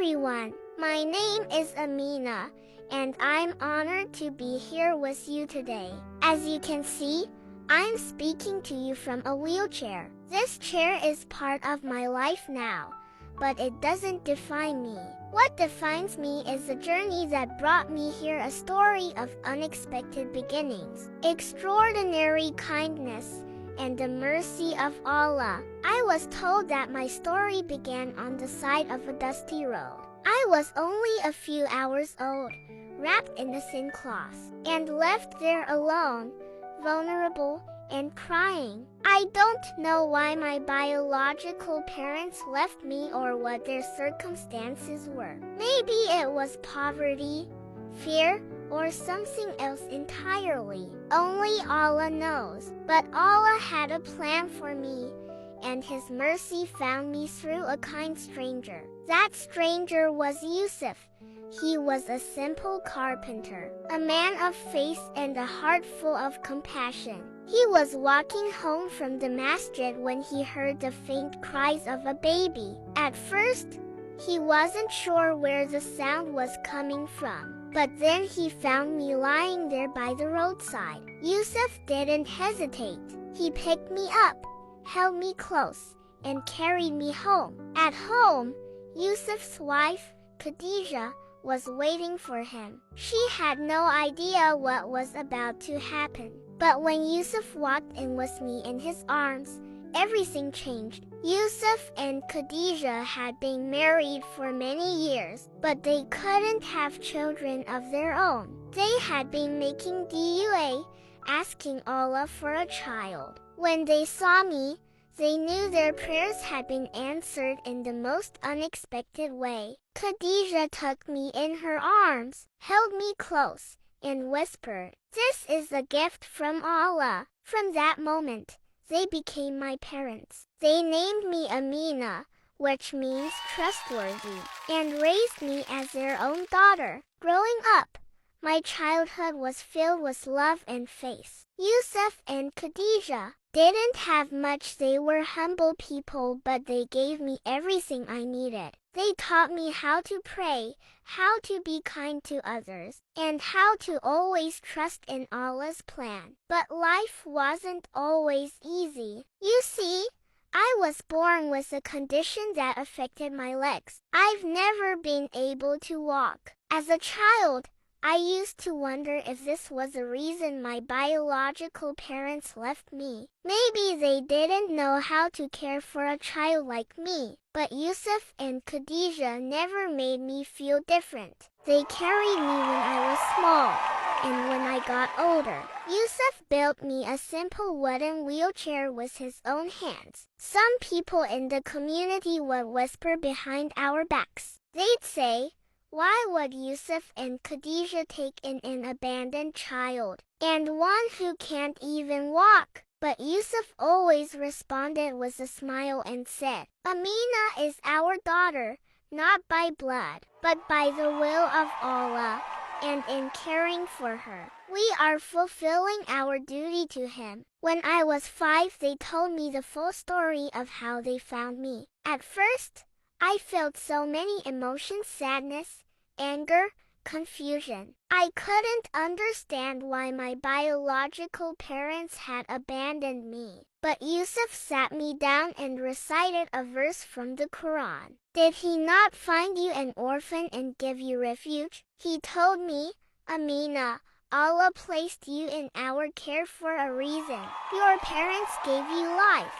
everyone, my name is Amina, and I'm honored to be here with you today. As you can see, I'm speaking to you from a wheelchair. This chair is part of my life now, but it doesn't define me. What defines me is the journey that brought me here, a story of unexpected beginnings, extraordinary kindness, and the mercy of Allah. I was told that my story began on the side of a dusty road. I was only a few hours old, wrapped in a thin cloth, and left there alone, vulnerable and crying. I don't know why my biological parents left me or what their circumstances were. Maybe it was poverty, fear, or something else entirely. Only Allah knows. But Allah had a plan for me, and His mercy found me through a kind stranger. That stranger was Yusuf. He was a simple carpenter, a man of faith and a heart full of compassion. He was walking home from the masjid when he heard the faint cries of a baby. At first, he wasn't sure where the sound was coming from. But then he found me lying there by the roadside. Yusuf didn't hesitate. He picked me up, held me close, and carried me home. At home, Yusuf's wife, Khadija, was waiting for him. She had no idea what was about to happen. But when Yusuf walked in with me in his arms, everything changed. Yusuf and Khadija had been married for many years, but they couldn't have children of their own. They had been making dua, asking Allah for a child. When they saw me, they knew their prayers had been answered in the most unexpected way. Khadija took me in her arms, held me close, and whispered, "This is a gift from Allah." From that moment, they became my parents. They named me Amina, which means trustworthy, and raised me as their own daughter. Growing up, my childhood was filled with love and faith. Yusuf and Khadija didn't have much. They were humble people, but they gave me everything I needed. They taught me how to pray, how to be kind to others, and how to always trust in Allah's plan. But life wasn't always easy. You see, I was born with a condition that affected my legs. I've never been able to walk. As a child, I used to wonder if this was the reason my biological parents left me. Maybe they didn't know how to care for a child like me. But Yusuf and Khadija never made me feel different. They carried me when I was small, and when I got older. Yusuf built me a simple wooden wheelchair with his own hands. Some people in the community would whisper behind our backs. They'd say, "Why would Yusuf and Khadija take in an abandoned child, and one who can't even walk?" But Yusuf always responded with a smile and said, "Amina is our daughter, not by blood, but by the will of Allah, and in caring for her, we are fulfilling our duty to Him." When I was 5, they told me the full story of how they found me. At first, I felt so many emotions: sadness, anger, confusion. I couldn't understand why my biological parents had abandoned me. But Yusuf sat me down and recited a verse from the Quran. "Did He not find you an orphan and give you refuge?" He told me, "Amina, Allah placed you in our care for a reason. Your parents gave you life,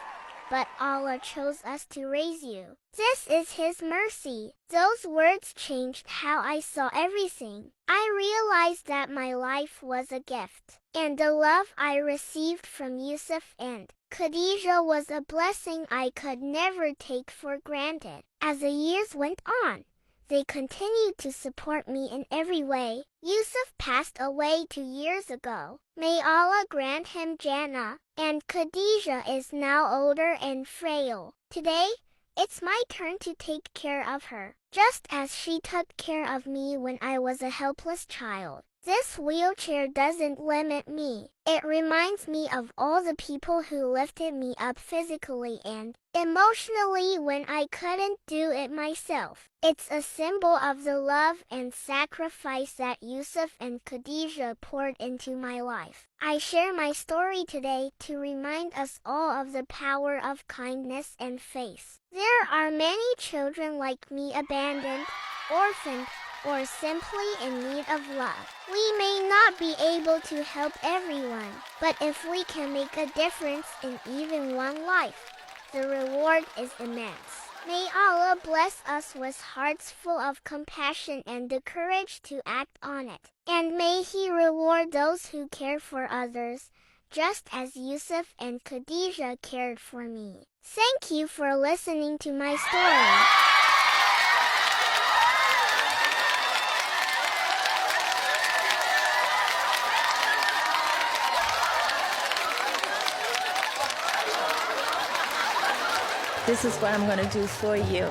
but Allah chose us to raise you. This is His mercy." Those words changed how I saw everything. I realized that my life was a gift, and the love I received from Yusuf and Khadija was a blessing I could never take for granted. As the years went on, they continued to support me in every way. Yusuf passed away 2 years ago. May Allah grant him Jannah. And Khadija is now older and frail. Today, it's my turn to take care of her, just as she took care of me when I was a helpless child. This wheelchair doesn't limit me. It reminds me of all the people who lifted me up physically and emotionally when I couldn't do it myself. It's a symbol of the love and sacrifice that Yusuf and Khadijah poured into my life. I share my story today to remind us all of the power of kindness and faith. There are many children like me abandoned, orphaned, or simply in need of love. We may not be able to help everyone, but if we can make a difference in even one life, the reward is immense. May Allah bless us with hearts full of compassion and the courage to act on it. And may He reward those who care for others, just as Yusuf and Khadijah cared for me. Thank you for listening to my story. This is what I'm going to do for you.